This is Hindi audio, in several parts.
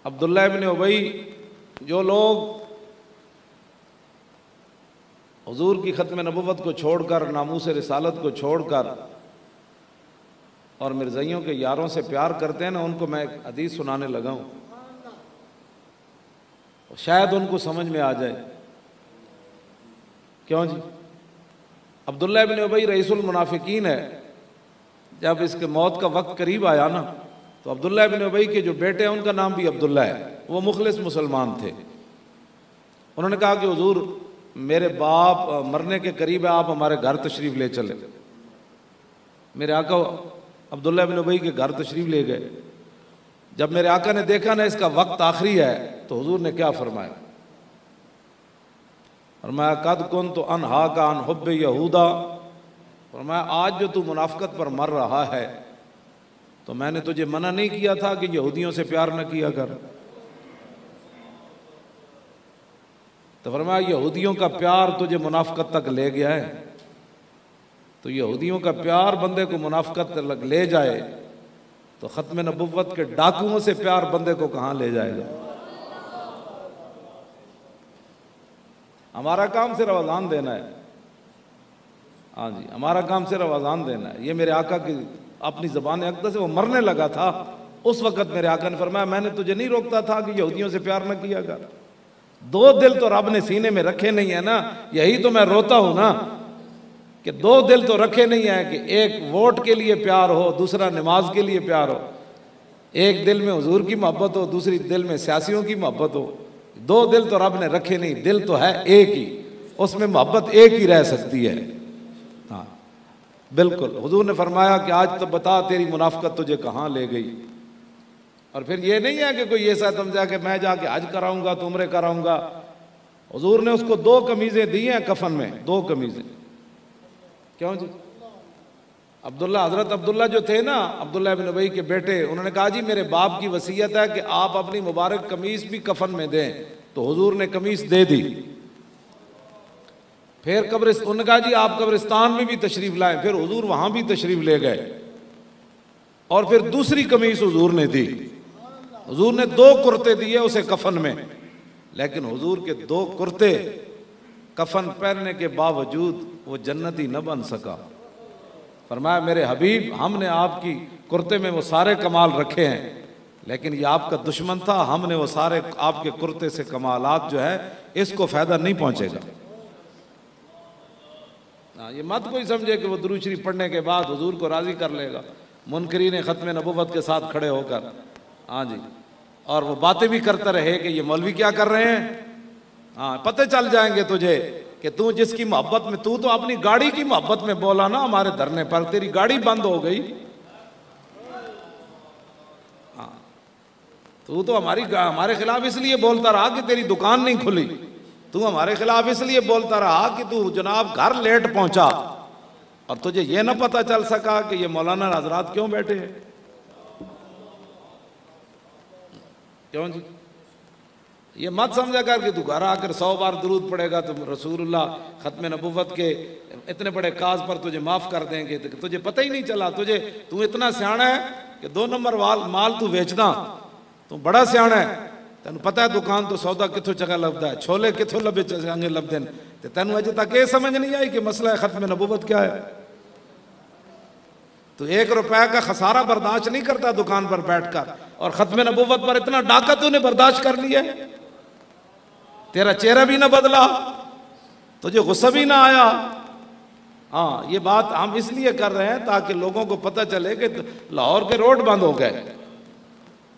अब्दुल्लाह इब्न उबई, जो लोग हुजूर की ख़त्म नबुव्वत को छोड़कर, नामूस रिसालत को छोड़कर और मिर्ज़ाइयों के यारों से प्यार करते हैं ना, उनको मैं एक हदीस सुनाने लगा हूँ, शायद उनको समझ में आ जाए। क्यों जी? अब्दुल्लाह इब्न उबई रईसुल मुनाफिकीन है। जब इसके मौत का वक्त करीब आया ना, तो अब्दुल्लाह इब्न उबई के जो बेटे हैं उनका नाम भी अब्दुल्ला है, वो मुखलिस मुसलमान थे। उन्होंने कहा कि हुजूर मेरे बाप मरने के करीब है, आप हमारे घर तशरीफ़ ले चले। मेरे आका अब्दुल्लाह इब्न उबई के घर तशरीफ़ ले गए। जब मेरे आका ने देखा ना इसका वक्त आखिरी है, तो हुजूर ने क्या फरमाया? फरमाया कद कुन तो अनहा का अन हुब्बे यहूदा, फरमाया आज जो तू मुनाफिकत पर मर रहा है, तो मैंने तुझे मना नहीं किया था कि यहूदियों से प्यार न किया कर। तो फरमाया यहूदियों का प्यार तुझे मुनाफिकत तक ले गया है, तो यहूदियों का प्यार बंदे को मुनाफिकत तक ले जाए, तो ख़त्म नबुव्वत के डाकुओं से प्यार बंदे को कहाँ ले जाएगा? हमारा काम सिर्फ अज़ान देना है। हाँ जी, हमारा काम सिर्फ अज़ान देना है। ये मेरे आका की अपनी ज़बान अक़दस से वो मरने लगा था, उस वक़्त मेरे आका ने फरमाया मैंने तुझे नहीं रोकता था कि यहूदियों से प्यार न किया कर। दो दिल तो रब ने सीने में रखे नहीं है ना, यही तो मैं रोता हूँ ना कि दो दिल तो रखे नहीं है कि एक वोट के लिए प्यार हो, दूसरा नमाज के लिए प्यार हो। एक दिल में हुजूर की मोहब्बत हो, दूसरी दिल में सियासियों की मोहब्बत हो। दो दिल तो रब ने रखे नहीं, दिल तो है एक ही, उसमें मोहब्बत एक ही रह सकती है। हाँ बिल्कुल, हुजूर ने फरमाया कि आज तो बता तेरी मुनाफिकत तुझे कहाँ ले गई। और फिर ये नहीं है कि कोई ऐसा समझा कि मैं जाके हज कराऊंगा तो उम्रे कराऊंगा। हुजूर ने उसको 2 कमीजें दी हैं कफन में, 2 कमीजें। क्यों जी? हजरत अब्दुल्ला जो थे ना, अब्दुल्ला इब्न उबई के बेटे, उन्होंने कहा जी मेरे बाप की वसीयत है कि आप अपनी मुबारक कमीज भी कफन में दें, तो हुजूर ने कमीज दे दी। फिर उन्होंने कहा जी आप कब्रिस्तान में भी तशरीफ लाएं, फिर हुजूर वहां भी तशरीफ ले गए और फिर दूसरी कमीज हुजूर ने दी। हुजूर ने 2 कुर्ते दिए उसे कफन में, लेकिन हुजूर के 2 कुर्ते कफन पहनने के बावजूद वो जन्नती न बन सका। फरमाया मेरे हबीब हमने आपकी कुर्ते में वो सारे कमाल रखे हैं, लेकिन ये आपका दुश्मन था, हमने वो सारे आपके कुर्ते से कमालात जो है इसको फायदा नहीं पहुंचेगा। ये मत कोई समझे कि वो दुरूद शरीफ पढ़ने के बाद हुजूर को राजी कर लेगा। मुनकरीन ख़त्म नबुव्वत के साथ खड़े होकर, हाँ जी, और वो बातें भी करते रहे कि ये मौलवी क्या कर रहे हैं। हाँ पता चल जाएंगे तुझे कि तू जिसकी मोहब्बत में, तू तो अपनी गाड़ी की मोहब्बत में बोला ना हमारे धरने पर, तेरी गाड़ी बंद हो गई। हाँ तू तो हमारे खिलाफ इसलिए बोलता रहा कि तेरी दुकान नहीं खुली, तू हमारे खिलाफ इसलिए बोलता रहा कि तू जनाब घर लेट पहुंचा, और तुझे ये ना पता चल सका कि ये मौलाना हजरात क्यों बैठे हैं। क्यों जी? ये मत समझा कर कि तू घर आकर 100 बार दुरूद पड़ेगा तो रसूलुल्लाह ख़त्म नबुव्वत के इतने बड़े काज पर तुझे माफ़ कर देंगे। तो तुझे पता ही नहीं चला, तू इतना सियाना है कि 2 नंबर माल तू बेचना, तू बड़ा सियाना है, तेन पता है दुकान तो सौदा कितों जगह लगता है, छोले कितों लभे चंगे लभदे हैं, तो तेन अजे तक ये समझ नहीं आई कि मसला ख़त्म नबुव्वत क्या है। तो 1 रुपए का खसारा बर्दाश्त नहीं करता दुकान पर बैठकर, और ख़त्म नबुव्वत पर इतना डाका तूने बर्दाश्त कर लिया, तेरा चेहरा भी ना बदला, तुझे गुस्सा भी ना आया। हाँ ये बात हम इसलिए कर रहे हैं ताकि लोगों को पता चले कि लाहौर के रोड बंद हो गए।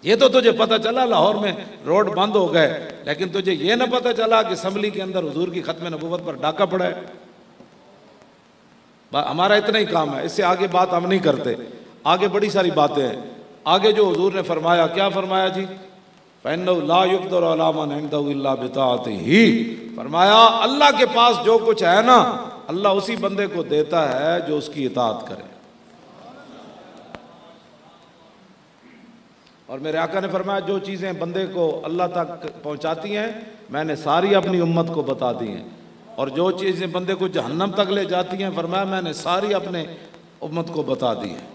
ये तो तुझे पता चला लाहौर में रोड बंद हो गए, लेकिन तुझे ये ना पता चला कि असम्बली के अंदर हुजूर की ख़त्म नबुव्वत पर डाका पड़ा है। हमारा इतना ही काम है, इससे आगे बात हम नहीं करते। आगे बड़ी सारी बातें हैं। आगे जो हुजूर ने फरमाया, क्या फरमाया जी? ला युक़दर अला मन इंदहु इल्ला बिताअतिही, फरमाया अल्लाह के पास जो कुछ है ना, अल्लाह उसी बंदे को देता है जो उसकी इताअत करे। और मेरे आका ने फरमाया जो चीज़ें बंदे को अल्लाह तक पहुंचाती हैं मैंने सारी अपनी उम्मत को बता दी हैं, और जो चीज़ें बंदे को जहन्नम तक ले जाती हैं फरमाया मैंने सारी अपने उम्मत को बता दी हैं।